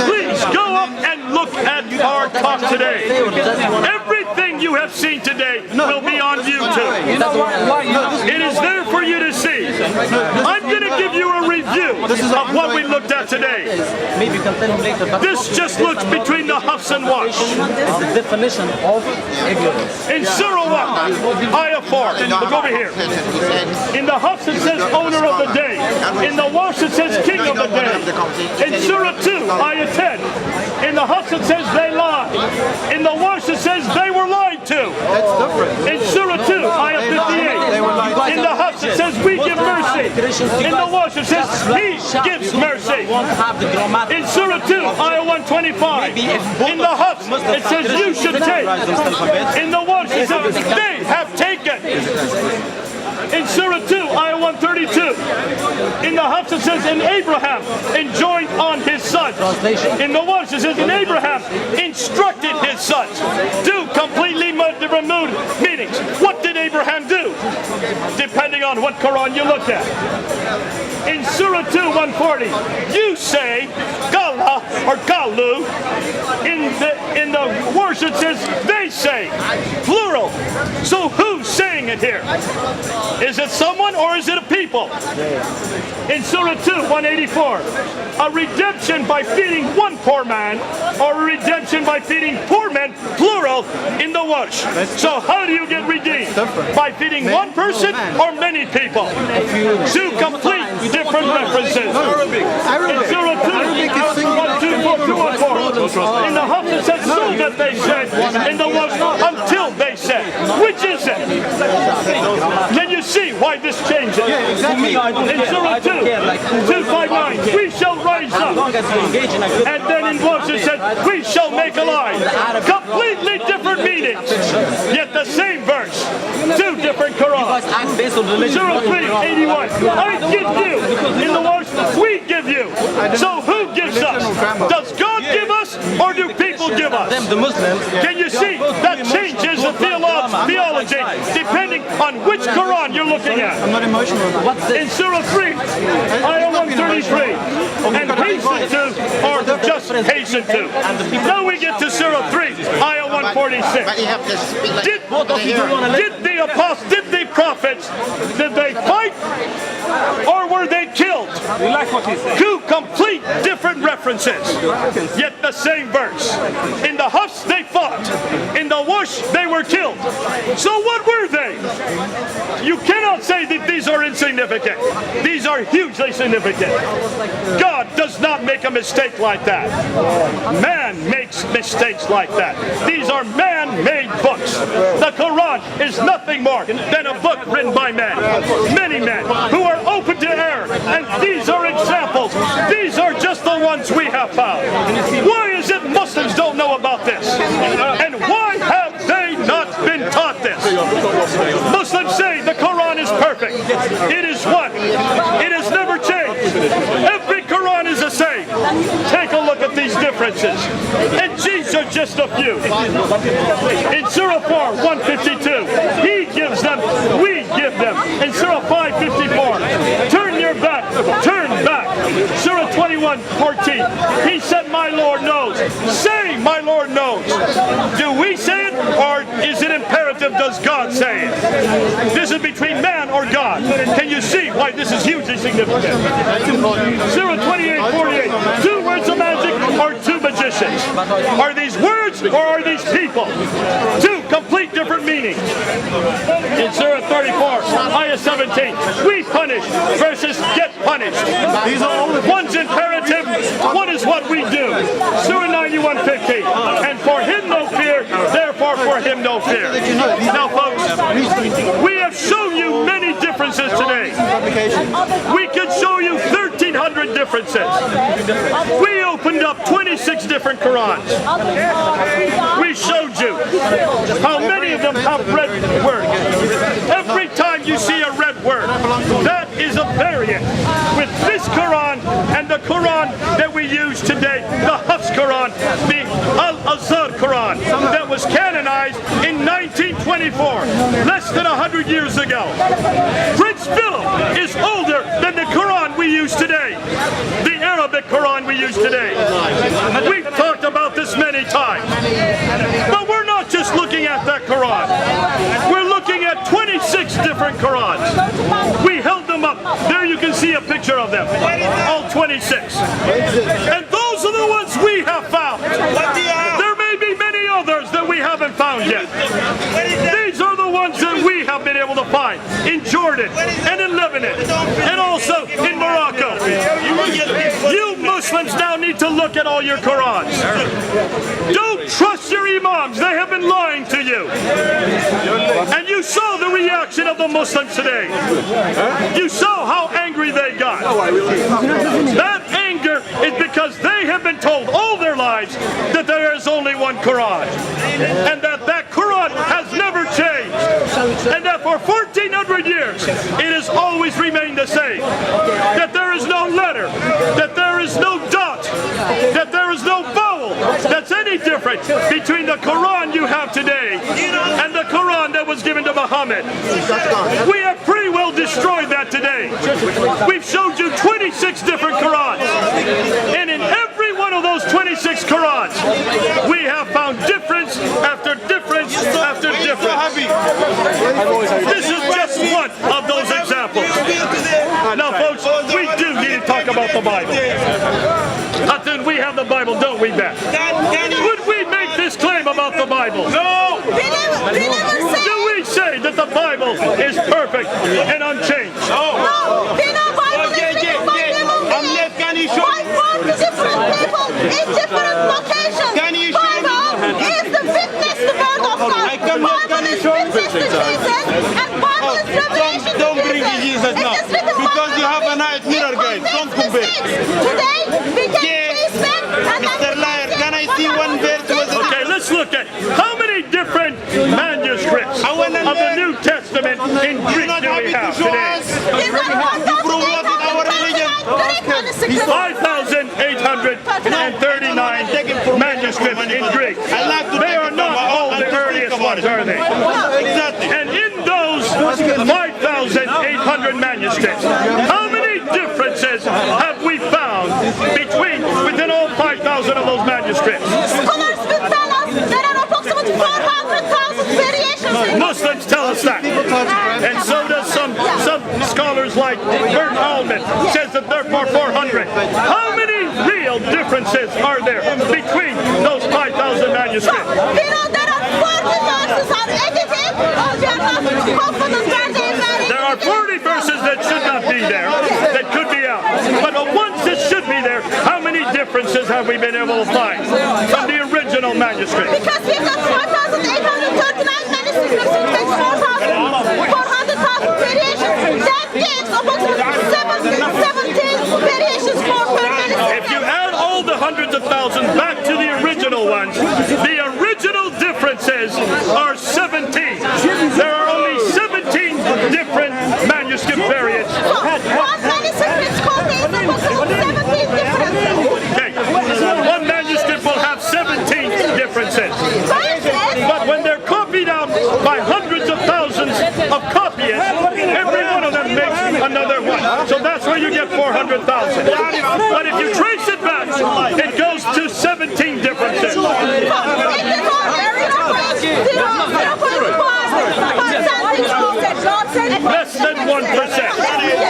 Please go up and look at our talk today. Everything you have seen today will be on YouTube. It is there for you to see. I'm going to give you a review of what we looked at today. This just looks between the Hafs and Warsh. The definition of ignorance. In Surah 1, Ayah 4, look over here. In the Hafs it says owner of the day. In the Warsh it says king of the day. In Surah 2, Ayah 10, in the Hafs it says they lied. In the Warsh it says they were lied to. In Surah 2, Christians, In the Wash it says He gives mercy. Won't have the grammatical. In Surah 2, Ayah 125. In the Hafs, it says you should take. In the Wash it says they have taken. In Surah 2, Ayah 132. In the Hafs it says in Abraham enjoined on his sons. In the Wash it says in Abraham instructed his sons. Do completely removed meanings. What did Abraham do? Depending on what Quran you look at. In Surah 2, 140, you say Gala or Galu. In the Wash it says they say, plural. So who's saying it here? Is it someone or is it a people? In Surah 2, 184, a redemption by feeding one poor man or a redemption by feeding poor men, plural, in the Wash. So how do you get redeemed? By feeding one person or many people? Two complete different references. In Surah 2, 214, in the Hafs it says so that they said, in the Wash until they said. Which is it? Can you see why this changes? In Surah 2, 259, we shall rise up. And then in Wash it said, we shall make alive. Completely different meanings, yet the same verse. Two different Qur'ans. Surah 3, 81, I give you. In the Wash, we give you. So who gives us? Does God give us or do people give us? Can you see? That changes the theology depending on which Quran you're looking at. In Surah 3, Ayah 133, and hasten to, or just hasten to. Now we get to Surah 3, Ayah 146. Did the apostles, did the prophets, did they fight or were they killed? We like what he said. Two complete different references, yet the same verse. In the Hafs they fought, in the Wash they were killed. So what were they? You cannot say that these are insignificant. These are hugely significant. God does not make a mistake like that. Man makes mistakes like that. These are man-made books. The Quran is nothing more than a book written by men. Many men who are open to error. And these are examples. These are just the ones we have found. Why is it Muslims don't know about this? And why have they not been taught this? Muslims say the Quran is perfect. It is one. It has never changed. Every Quran is the same. Take a look at these differences. And these are just a few. In Surah 4, 152, He gives them, we give them. In Surah 554, turn your back, turn back. Surah 21, 14, He said, my Lord knows. Say, my Lord knows. Do we say it or is it imperative? Does God say it? This is between man or God. Can you see why this is hugely significant? Surah 28, 48, two words of magic or two magicians? Are these words or are these people? Two complete different meanings. In Surah 34, Ayah 17, we punish versus get punished. One's imperative, one is what we do. Surah 91:15, and for him no fear, therefore for him no fear. Now folks, we have shown you many differences today. We could show you 1,300 differences. We opened up 26 different Qurans. We showed you how many of them have red words. Every time you see a red word, that is a variant with this Quran and the Quran that we use today, the Hafs Quran, the Al-Azhar Quran, that was canonized in 1924, less than 100 years ago. Prince Philip is older than the Quran we use today, the Arabic Quran we use today. We've talked about this many times. But we're not just looking at that Quran. We're looking at 26 different Qurans. We held them up. There you can see a picture of them. All 26. And those are the ones we have found. There may be many others that we haven't found yet. These are the ones that we have been able to find in Jordan and in Lebanon and also in Morocco. You Muslims now need to look at all your Qur'ans. Don't trust your imams. They have been lying to you. And you saw the reaction of the Muslims today. You saw how angry they got. That anger is because they have been told all their lives that there is only one Qur'an. And that Qur'an has never changed. And that for 1400 years, it has always remained the same. That there is no letter, that there is no dot, that there is no vowel that's any different between the Qur'an you have today and the Qur'an that was given to Muhammad. We have pretty well destroyed that today. We've showed you 26 different Qur'ans. And in every one of those 26 Qur'ans, we have found difference after difference after difference. This is just one of those examples. Now, folks, we do need to talk about the Bible. Hatun, we have the Bible, don't we, Beth? Would we make this claim about the Bible? No! Do we say that the Bible is perfect and unchanged? No, Bible is written by different people in different locations. Bible is the witness to the word of God. Bible is witness to Jesus, and Bible is revelation to Don't bring Jesus now, because you have a night mirror, guys. Don't compare. Today, we can chase them and Mr. Liar, can I see one verse? Okay, let's look at how many different manuscripts of the New Testament in Greek do we have today? 5,839 manuscripts in Greek. They are not all the earliest ones, are they? Exactly. And in those 5,800 manuscripts, how many differences have we found within all 5,000 of those manuscripts? Scholars will tell us there are approximately 400,000 variations. Muslims tell us that. And so does some scholars like Bert Allman says that there are 400. How many real differences are there between those 5,000 manuscripts? We know there are 40 verses are edited, or they are not confident where they vary. There are 40 verses that should not be there, that could be out. But the ones that should be there, how many differences have we been able to find from the original manuscript? Because we've got 5,839 manuscripts, which makes 400,000 variations. That gives approximately 17 variations per manuscript. If you add all the hundreds of thousands back to the original ones, the original differences are 17. There are only 17 different manuscript variants. So, one manuscript contains approximately 17 differences. Okay, one manuscript will have 17 differences. But when they're copied out by hundreds of thousands of copyists, every one of them makes another one. So that's where you get 400,000. But if you trace it back, it goes to 17 differences. Less than 1%.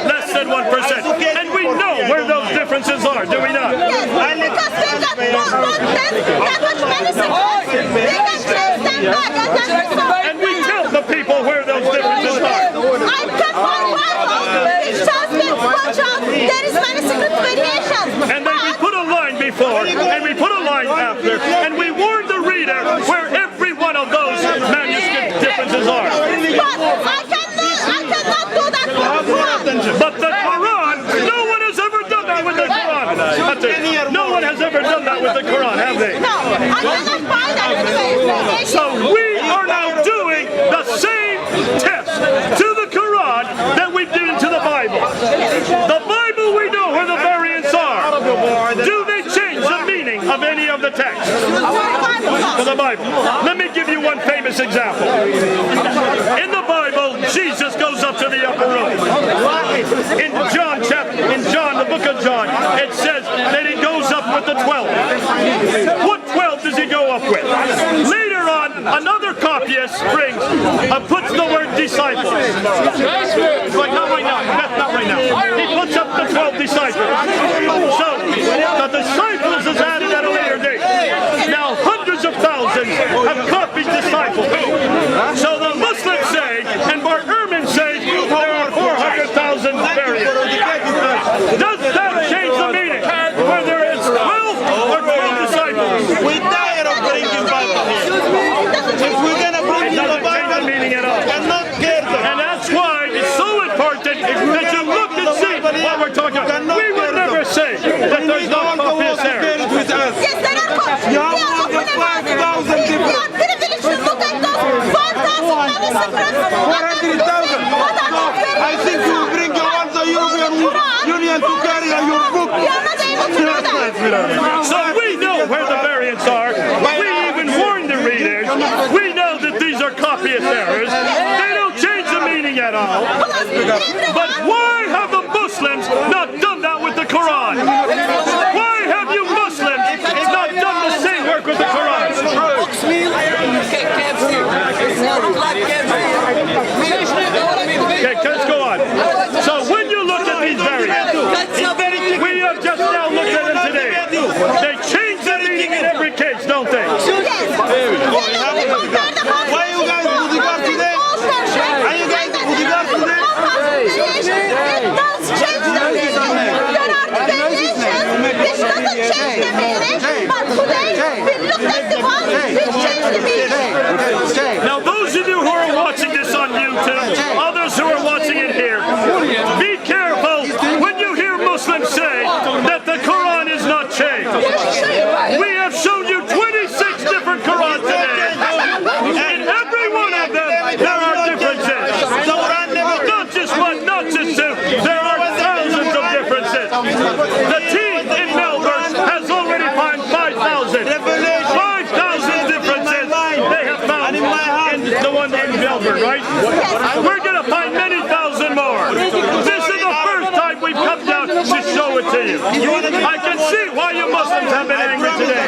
Less than 1%. And we know where those differences are, do we not? Yes, because we've got that much manuscripts. We can trace them back And we tell the people where those differences are. I can find Bible, which tells me there is manuscript variation. And then we put a line before, and we put a line after, and we warn the reader where every one of those manuscript differences are. But I cannot do that for the Quran. But the Quran, no one has ever done that with the Quran. No one has ever done that with the Quran, have they? No, I cannot find that anyway. So we are now doing the same test to the Quran that we did to the Bible. The Bible, we know where the variants are. Do they change the meaning of any of the texts? To the Bible. Let me give you one famous example. In the Bible, Jesus goes up to the upper room. In John, the book of John, it says that he goes up with the 12. What 12 does he go up with? Later on, another copyist puts the word disciples. Like, not right now. That's not right now. He puts up the 12 disciples. So the disciples is added at a later date. Now hundreds of thousands have copied disciples. So the Muslims say, and Bart Ehrman says, there are 400,000 variants. Does that change the meaning? Where there that you look and see what we're talking about. We would never say that there's no copious errors. Yes, there are copies. We are open about it. We are privileged to look at those 4,000 manuscripts. I think you bring your own the European Union to carry your book. We are not able to do that. So we know where the variants are. We even warn the readers. We know that these are copious errors. They don't change the meaning at all. But why have the Muslims not done that with the Quran? Why have you Muslims not done the same work with the Quran? Okay, let's go on. So when you look at these variants, we have just now looked at them today. They change the meaning in every case, don't they? Why you guys bodyguard today? Are you guys bodyguard today? It does change the meaning. There are variations which doesn't change the meaning, but today we looked at the one which changed the meaning. Now those of you who are watching this on YouTube, others who are watching it here, be careful when you hear Muslims say that the Quran is not changed. We have shown you 26 different Qurans today. In every one of them, there are differences. Not just one, not just two. There are thousands of differences. The team in Melbourne has already found 5,000. 5,000 differences they have found in the one in Melbourne, right? We're going to find many thousand more. This is the first time we've come down to show it to you. I can see why you Muslims have been angry today.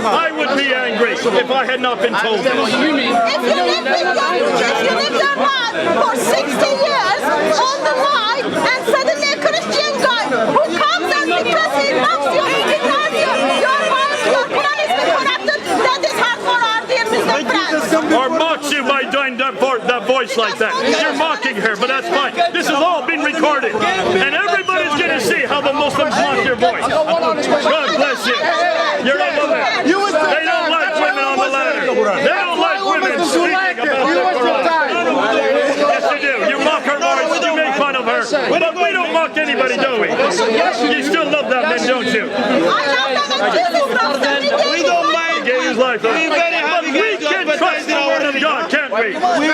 I would be angry if I had not been told this. If you live your life for 60 years on the line and suddenly a Christian guy who comes and because he loves you, he tells you your Quran is corrupted, that is hard for our dear Mr. Friends. Or mocks you by doing that voice like that. You're mocking her, but that's fine. This has all been recorded. And everybody's going to see how the Muslims mock your voice. God bless you. You're a woman. They don't like women on the ladder. They don't like women speaking about the Quran. Yes, they do. You mock her voice, you make fun of her. But we don't mock anybody, do we? You still love that man, don't you? I love them and Jesus loves them. We don't mind. He gave his life for us. But we can trust the Word of God, can't we? We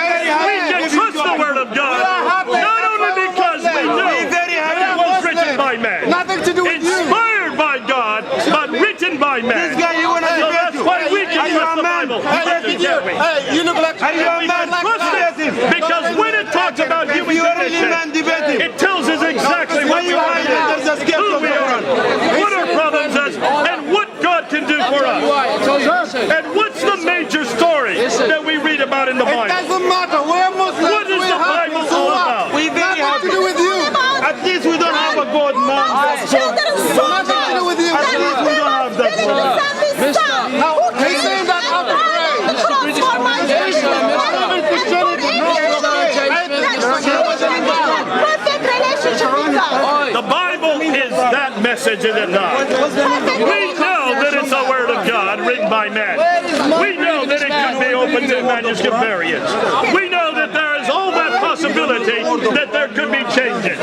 can trust the Word of God. Not only because we know that it was written by man. Nothing to do with you. Inspired by God, but written by man. This guy, you want to So that's why we can trust the Bible. Hey, you look like We can trust it because when it talks about human condition, it tells us exactly what we are, who we are, what our problems is, and what God can do for us. And what's the major story that we read about in the Bible? doesn't matter. We're Muslims. What is the Bible all about? We very happy to do with you. At least we don't have a God man. Children so Nothing to do with you. At least we don't have that God. Now, he's saying that I'm perfect relationship with God. The Bible is that message, is it not? We know that it's the Word of God written by men. We know that it could be opened to manuscript variants. We know that there is all that possibility that there could be changes.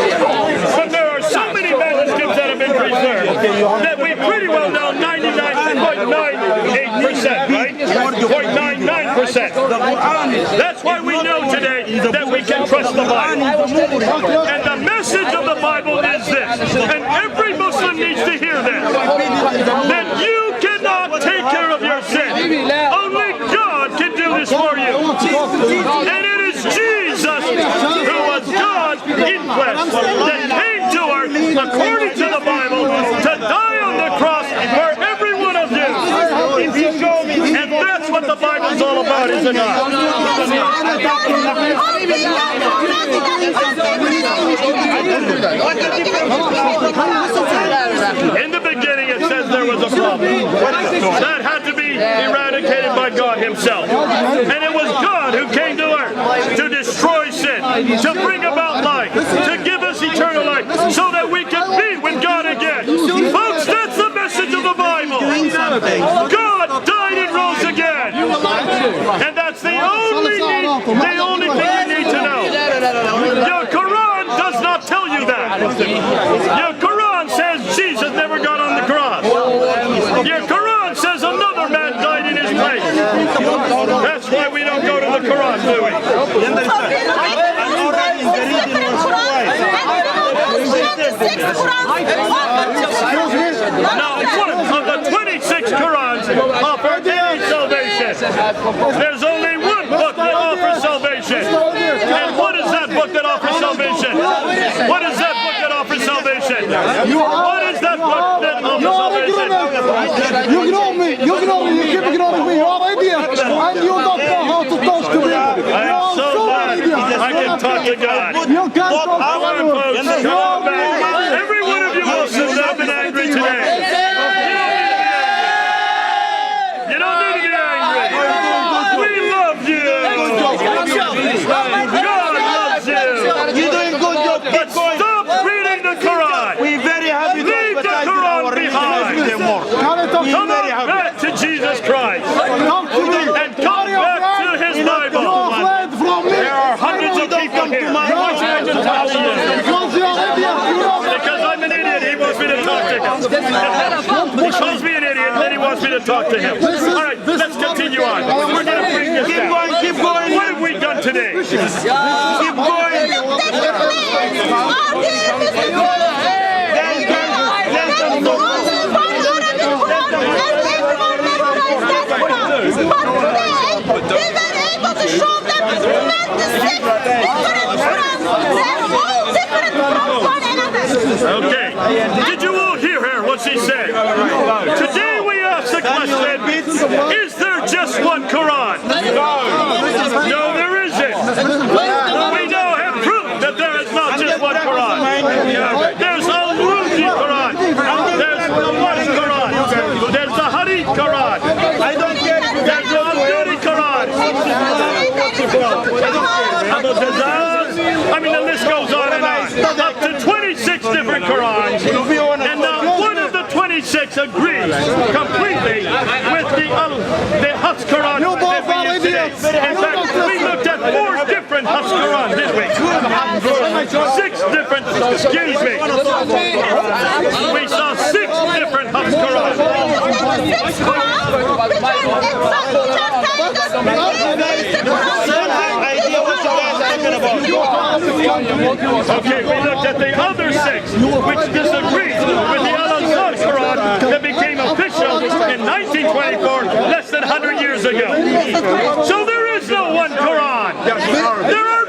But there are so many manuscripts that have been preserved that we pretty well know 99.98%, right? 0.99%. That's why we know today that we can trust the Bible. And the message of the Bible is this, and every Muslim needs to hear this, that you cannot take care of your sin. Only God can do this for you. And it is Jesus who was God in flesh that came to earth according to the Bible to die on the cross for every one of you. And that's what the Bible's all about, is it not? In the beginning it says there was a problem that had to be eradicated by God himself. And it was God who came to earth to destroy sin, to bring about life, to give us eternal life, so that we can be with God again. Folks, that's the message of the Bible. God died and rose again. And that's the only thing you need to know. Your Quran does Your Quran says Jesus never got on the cross. Your Quran says another man died in his place. That's why we don't go to the Quran, do we? Now, one of the 26 Qurans offer any salvation. There's only one book that offers salvation. And what is that book that offers salvation? What is that book that offers salvation? What is that book that offers salvation? You ignore me, you keep ignoring me, you are an idiot, and you don't know how to talk to me. I am so glad I can talk to God. You can't talk to Come on, folks, come on back. Every one of you Muslims that have been angry today. You don't need to be angry. We love you. God loves you. You're doing good job. But stop reading the Quran. We're very happy to Leave the advertise Quran our behind. more. Come on back to Jesus Christ. Talk to me. And come back to his Bible. You are afraid from me. There are hundreds of people here. Why should I just tell you? Because you are an idiot, you know. Because I'm an idiot, he wants me to talk to him. He calls me an idiot, then he wants me to talk to him. All right, let's continue on. We're going to bring this down. Keep going. What have we done today? Keep going. But today, we were able to show them 26 different Qurans. They're all different from one another. Okay. Did you all hear her, what she said? Today we ask the question, is there just one Quran? No, there isn't. We now have proof that there is not just one Quran. There's a Ruji Quran. There's the one Quran. There's the Hadith Quran. I don't care if you There's the Abduri Quran. I mean, the list goes on and on. Up to 26 different Qurans. And now one of the 26 agrees completely with the Hafs Quran You both that we are use today. idiots. In fact, we looked at 4 different Hafs Qurans this week. 6 different, excuse me. We saw 6 different Hafs Qurans. Okay, we looked at the other 6, which disagrees with the Al-Azhar Quran that became official in 1924, less than 100 years ago. So there is no one Quran. There are